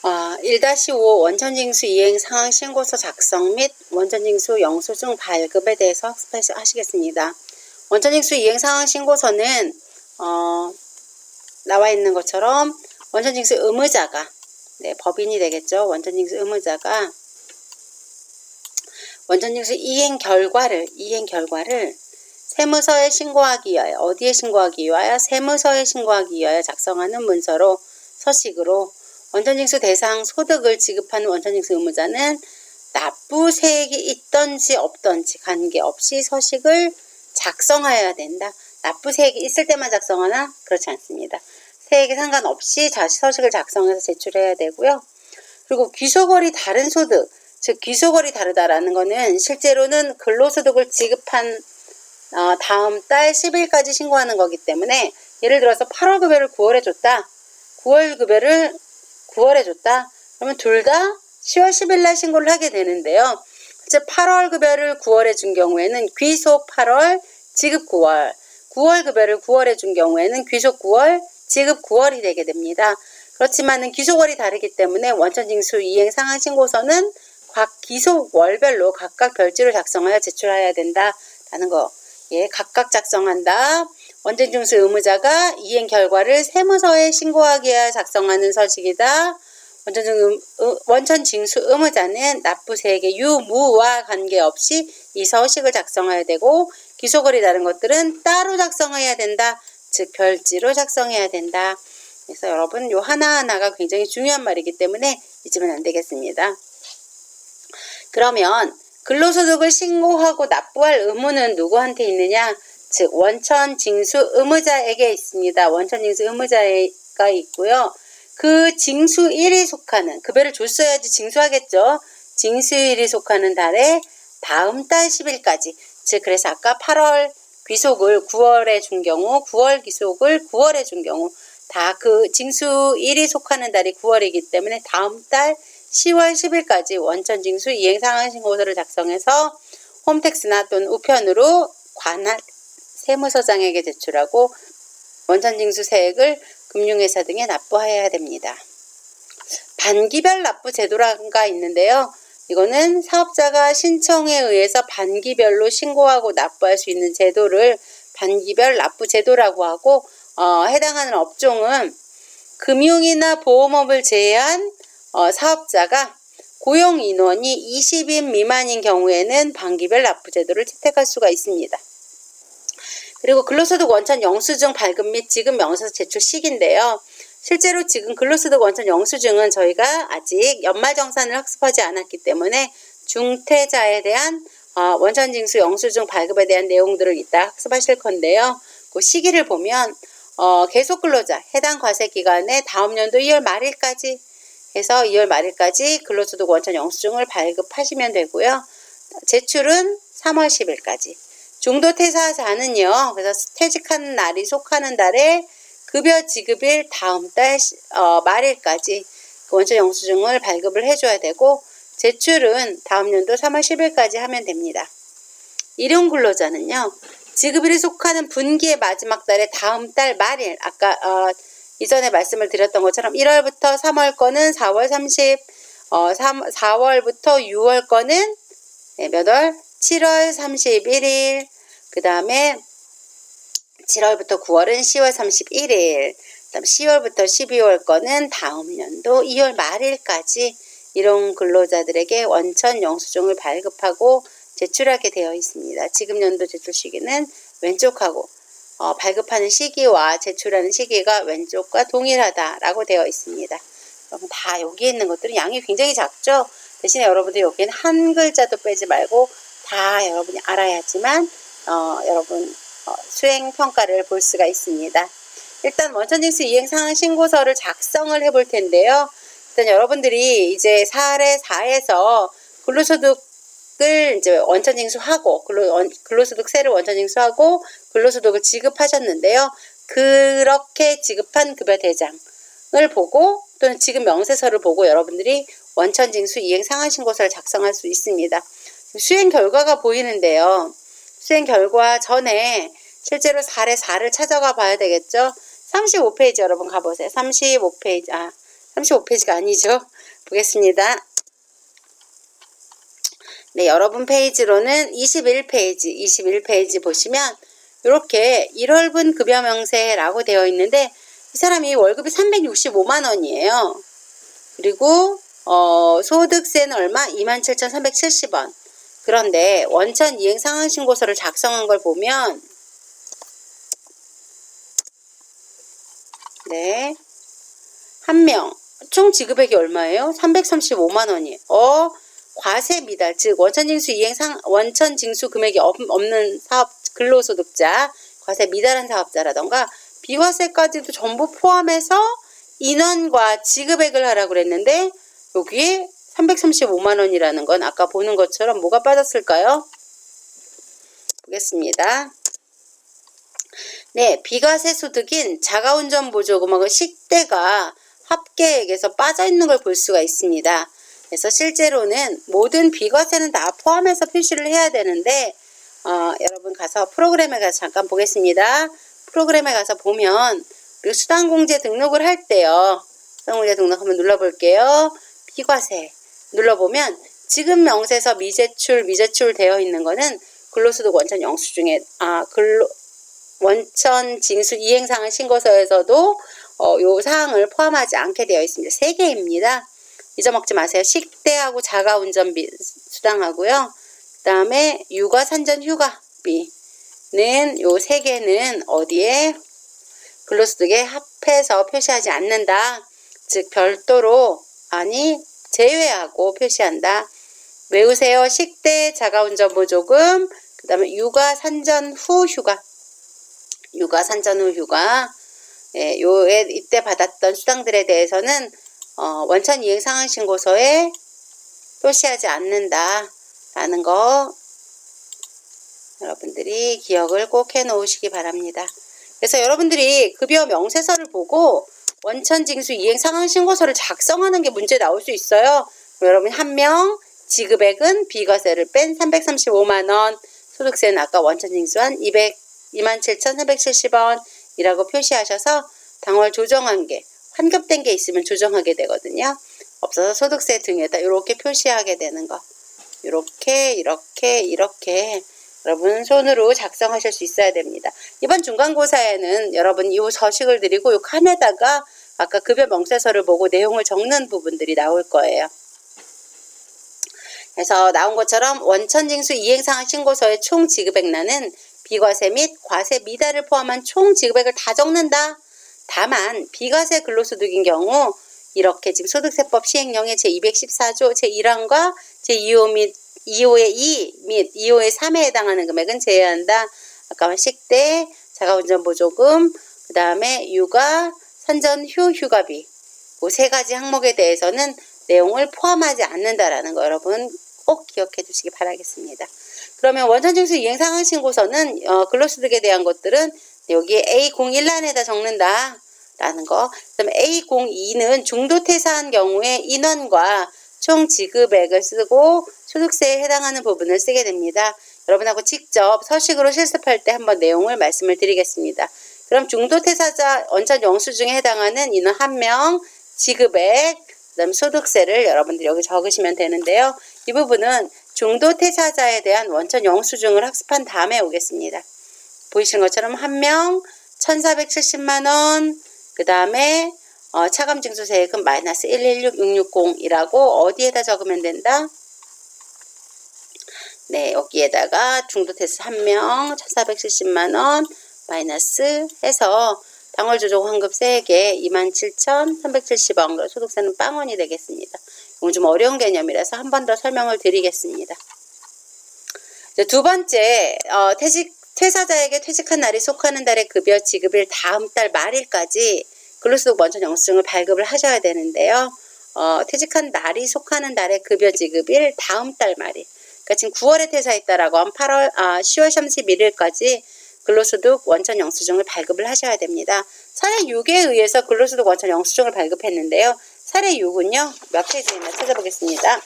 1-5 원천징수 이행 상황 신고서 작성 및 원천징수 영수증 발급에 대해서 학습하시겠습니다. 원천징수 이행 상황 신고서는 나와 있는 것처럼 원천징수 의무자가 법인이 되겠죠. 원천징수 의무자가 원천징수 이행 결과를 세무서에 신고하기 위하여 어디에 신고하기 위하여 세무서에 신고하기 위하여 작성하는 문서로 서식으로 원천징수 대상 소득을 지급하는 원천징수 의무자는 납부 세액이 있던지 없던지 관계없이 서식을 작성하여야 된다. 납부 세액이 있을 때만 작성하나? 그렇지 않습니다. 세액에 상관없이 서식을 작성해서 제출해야 되고요. 그리고 귀속월이 다른 소득, 즉 귀속월이 다르다라는 것은 실제로는 근로소득을 지급한 다음 달 10일까지 신고하는 거기 때문에 예를 들어서 8월 급여를 9월에 줬다. 9월 급여를 9월에 줬다. 그러면 둘 다 10월 10일 날 신고를 하게 되는데요. 즉 8월 급여를 9월에 준 경우에는 귀속 8월, 지급 9월. 9월 급여를 9월에 준 경우에는 귀속 9월, 지급 9월이 되게 됩니다. 그렇지만은 귀속월이 다르기 때문에 원천징수 이행 상황 신고서는 각 귀속월별로 각각 별지로 작성하여 제출해야 된다라는 거. 각각 작성한다. 원천징수 의무자가 이행 결과를 세무서에 신고하기 위하여 작성하는 서식이다. 원천징수 의무자는 납부 세액의 유무와 관계없이 이 서식을 작성해야 되고 귀속월이 다른 것들은 따로 작성해야 된다. 즉 별지로 작성해야 된다. 그래서 여러분 요 하나하나가 굉장히 중요한 말이기 때문에 잊으면 안 되겠습니다. 그러면 근로소득을 신고하고 납부할 의무는 누구한테 있느냐? 즉 원천징수 의무자에게 있습니다. 원천징수 의무자가 있고요. 그 징수일이 속하는 급여를 줬어야지 징수하겠죠. 징수일이 속하는 달에 다음 달 10일까지 즉 그래서 아까 8월 귀속을 9월에 준 경우 9월 귀속을 9월에 준 경우 다 그 징수일이 속하는 달이 9월이기 때문에 다음 달 10월 10일까지 원천징수 이행상황신고서를 작성해서 홈택스나 또는 우편으로 관할 세무서장에게 제출하고 원천징수 세액을 금융회사 등에 납부해야 됩니다. 반기별 납부 제도가 있는데요. 이거는 사업자가 신청에 의해서 반기별로 신고하고 납부할 수 있는 제도를 반기별 납부 제도라고 하고 해당하는 업종은 금융이나 보험업을 제외한 사업자가 고용 인원이 20인 미만인 경우에는 반기별 납부 제도를 채택할 수가 있습니다. 그리고 근로소득 원천 영수증 발급 및 지급 명세서 제출 시기인데요. 실제로 지금 근로소득 원천 영수증은 저희가 아직 연말정산을 학습하지 않았기 때문에 중퇴자에 대한 원천징수 영수증 발급에 대한 내용들을 이따 학습하실 건데요. 그 시기를 보면 계속근로자 해당 과세기간에 다음 연도 2월 말일까지 해서 2월 말일까지 근로소득 원천 영수증을 발급하시면 되고요. 제출은 3월 10일까지. 중도퇴사자는요. 그래서 퇴직하는 날이 속하는 달에 급여 지급일 다음 달 말일까지 그 원천 영수증을 발급을 해줘야 되고 제출은 다음 연도 3월 10일까지 하면 됩니다. 일용근로자는요. 지급일이 속하는 분기의 마지막 달에 다음 달 말일 아까 이전에 말씀을 드렸던 것처럼 1월부터 3월 거는 4월 30, 4월부터 6월 거는 몇 월? 7월 31일, 그 다음에 7월부터 9월은 10월 31일, 그 다음 10월부터 12월 거는 다음 연도 2월 말일까지 이런 근로자들에게 원천 영수증을 발급하고 제출하게 되어 있습니다. 지금 연도 제출 시기는 왼쪽하고 발급하는 시기와 제출하는 시기가 왼쪽과 동일하다라고 되어 있습니다. 여러분 다 여기에 있는 것들은 양이 굉장히 작죠? 대신에 여러분들 여기에는 한 글자도 빼지 말고 다 여러분이 알아야지만 여러분 수행 평가를 볼 수가 있습니다. 일단 원천징수 이행상황 신고서를 작성을 해볼 텐데요. 일단 여러분들이 이제 사례 4에서 근로소득을 이제 원천징수하고 근로소득세를 원천징수하고 근로소득을 지급하셨는데요. 그렇게 지급한 급여 대장을 보고 또는 지급 명세서를 보고 여러분들이 원천징수 이행상황신고서를 작성할 수 있습니다. 수행 결과가 보이는데요. 수행 결과 전에 실제로 사례 4를 찾아가 봐야 되겠죠. 35페이지 여러분 가보세요. 35페이지 35페이지가 아니죠. 보겠습니다. 네, 여러분 페이지로는 21페이지 보시면 이렇게 1월분 급여 명세라고 되어 있는데 이 사람이 월급이 365만 원이에요. 그리고 소득세는 얼마? 27,370원. 그런데 원천 이행 상황 신고서를 작성한 걸 보면 네, 한 명 총 지급액이 얼마예요? 335만 원이에요. 과세 미달, 즉 원천 징수 금액이 없는 사업 근로소득자, 과세 미달한 사업자라던가 비과세까지도 전부 포함해서 인원과 지급액을 하라고 그랬는데 여기에 335만 원이라는 건 아까 보는 것처럼 뭐가 빠졌을까요? 보겠습니다. 네, 비과세 소득인 자가운전 보조금하고 식대가 합계액에서 빠져 있는 걸 볼 수가 있습니다. 그래서 실제로는 모든 비과세는 다 포함해서 표시를 해야 되는데 여러분 가서 프로그램에 가서 잠깐 보겠습니다. 프로그램에 가서 보면 우리 수당공제 등록을 할 때요. 수당공제 등록 한번 눌러볼게요. 비과세 눌러보면 지급 명세서 미제출 되어 있는 거는 근로소득 원천 영수증에 원천 징수 이행상한 신고서에서도 요 사항을 포함하지 않게 되어 있습니다. 3개입니다. 잊어먹지 마세요. 식대하고 자가운전비 수당하고요. 그 다음에 육아 산전 휴가비는 요 3개는 어디에? 근로소득에 합해서 표시하지 않는다. 즉 별도로 제외하고 표시한다. 외우세요. 식대, 자가운전 보조금, 그 다음에 육아 산전 후 휴가. 요에 이때 받았던 수당들에 대해서는 원천 이행 상환 신고서에 표시하지 않는다라는 거 여러분들이 기억을 꼭 해 놓으시기 바랍니다. 그래서 여러분들이 급여 명세서를 보고 원천 징수 이행 상환 신고서를 작성하는 게 문제 나올 수 있어요. 여러분 한 명 지급액은 비과세를 뺀 335만 원, 소득세는 아까 원천 징수한 27,370원 이라고 표시하셔서 당월 조정한 게 환급된 게 있으면 조정하게 되거든요. 없어서 소득세 등에다 이렇게 표시하게 되는 거. 이렇게 여러분 손으로 작성하실 수 있어야 됩니다. 이번 중간고사에는 여러분 이 서식을 드리고 이 칸에다가 아까 급여 명세서를 보고 내용을 적는 부분들이 나올 거예요. 그래서 나온 것처럼 원천징수 이행상환 신고서의 총 지급액란은 비과세 및 과세 미달을 포함한 총 지급액을 다 적는다. 다만 비과세 근로소득인 경우 이렇게 지금 소득세법 시행령의 제214조 제1항과 제2호 2호의 2 및 2호의 3에 해당하는 금액은 제외한다. 아까 식대, 자가운전 보조금, 그 다음에 육아, 산전 후 휴가비 그 3가지 항목에 대해서는 내용을 포함하지 않는다라는 거 여러분 꼭 기억해 두시기 바라겠습니다. 그러면 원천징수 이행상환 신고서는 근로소득에 대한 것들은 여기에 A01란에다 적는다라는 거. 그다음에 A02는 중도퇴사한 경우에 인원과 총 지급액을 쓰고 소득세에 해당하는 부분을 쓰게 됩니다. 여러분하고 직접 서식으로 실습할 때 한번 내용을 말씀을 드리겠습니다. 그럼 중도퇴사자 원천 영수증에 해당하는 인원 1명, 지급액, 그다음 소득세를 여러분들이 여기 적으시면 되는데요. 이 부분은 중도퇴사자에 대한 원천 영수증을 학습한 다음에 오겠습니다. 보이시는 것처럼 1명 1,470만원, 그 다음에 차감징수세액은 마이너스 116660이라고 어디에다 적으면 된다? 네, 여기에다가 중도퇴사 1명 1,470만원 마이너스 해서 당월 조정 환급 3개 27,370원, 소득세는 빵원이 되겠습니다. 이건 좀 어려운 개념이라서 한 번 더 설명을 드리겠습니다. 두 번째, 퇴사자에게 퇴직한 날이 속하는 달의 급여 지급일 다음 달 말일까지 근로소득 원천 영수증을 발급을 하셔야 되는데요. 퇴직한 날이 속하는 달의 급여 지급일 다음 달 말일. 그러니까 지금 9월에 퇴사했다라고 하면 10월 31일까지 근로소득 원천 영수증을 발급을 하셔야 됩니다. 사례 6에 의해서 근로소득 원천 영수증을 발급했는데요. 사례 6은요. 몇 페이지나 찾아보겠습니다.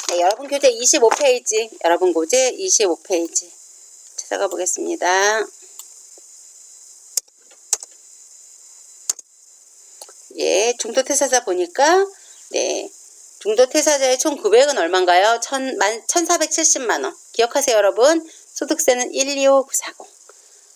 네, 여러분 교재 25페이지. 여러분 교재 25페이지. 찾아가 보겠습니다. 예, 중도퇴사자 보니까 네, 중도퇴사자의 총 금액은 얼마인가요? 1470만원. 기억하세요, 여러분. 소득세는 125940.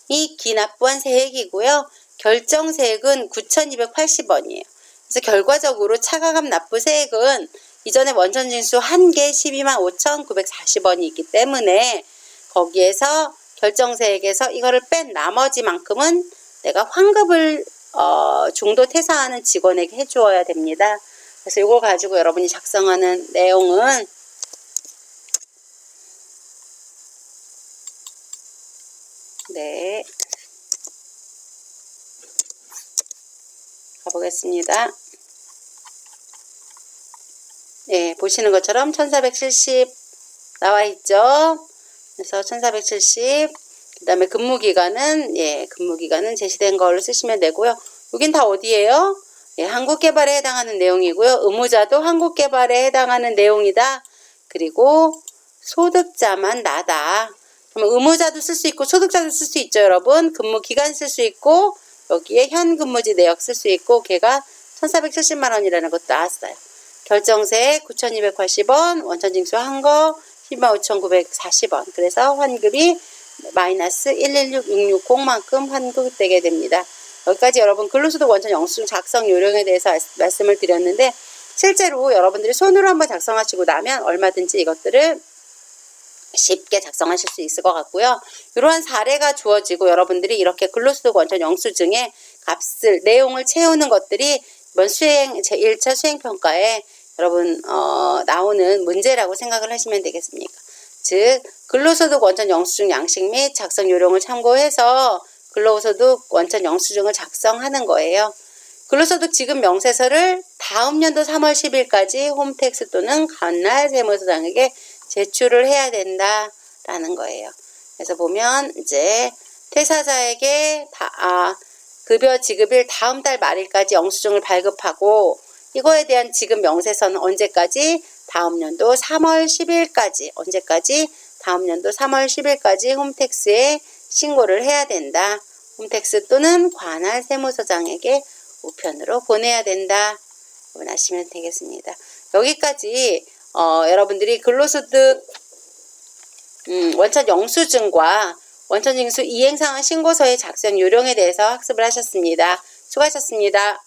이 기납부한 세액이고요. 결정세액은 9280원이에요. 그래서 결과적으로 차가감 납부세액은 이전에 원천징수 1개 125,940원이 있기 때문에 거기에서 결정세액에서 이거를 뺀 나머지만큼은 내가 환급을 중도 퇴사하는 직원에게 해주어야 됩니다. 그래서 이걸 가지고 여러분이 작성하는 내용은 네, 가보겠습니다. 네, 보시는 것처럼 1470 나와 있죠. 그래서 1470, 그 다음에 근무기간은, 예, 근무기간은 제시된 걸로 쓰시면 되고요. 여긴 다 어디예요? 예, 한국개발에 해당하는 내용이고요. 의무자도 한국개발에 해당하는 내용이다. 그리고 소득자만 나다. 그러면 의무자도 쓸 수 있고 소득자도 쓸 수 있죠, 여러분. 근무기간 쓸 수 있고 여기에 현근무지 내역 쓸 수 있고 걔가 1470만 원이라는 것도 나왔어요. 결정세 9280원, 원천징수 한 거 105,940원. 그래서 환급이 마이너스 116660만큼 환급되게 됩니다. 여기까지 여러분 근로소득 원천 영수증 작성 요령에 대해서 말씀을 드렸는데 실제로 여러분들이 손으로 한번 작성하시고 나면 얼마든지 이것들을 쉽게 작성하실 수 있을 것 같고요. 이러한 사례가 주어지고 여러분들이 이렇게 근로소득 원천 영수증의 값을 내용을 채우는 것들이 이번 수행 제1차 수행평가에 여러분 나오는 문제라고 생각을 하시면 되겠습니까? 즉 근로소득 원천 영수증 양식 및 작성 요령을 참고해서 근로소득 원천 영수증을 작성하는 거예요. 근로소득 지급 명세서를 다음 연도 3월 10일까지 홈택스 또는 관할 세무서장에게 제출을 해야 된다라는 거예요. 그래서 보면 이제 퇴사자에게 급여 지급일 다음 달 말일까지 영수증을 발급하고 이거에 대한 지급 명세서는 언제까지? 다음 연도 3월 10일까지 언제까지? 다음 연도 3월 10일까지 홈택스에 신고를 해야 된다. 홈택스 또는 관할 세무서장에게 우편으로 보내야 된다. 아시면 되겠습니다. 여기까지 여러분들이 근로소득 원천 영수증과 원천징수 이행상황 신고서의 작성 요령에 대해서 학습을 하셨습니다. 수고하셨습니다.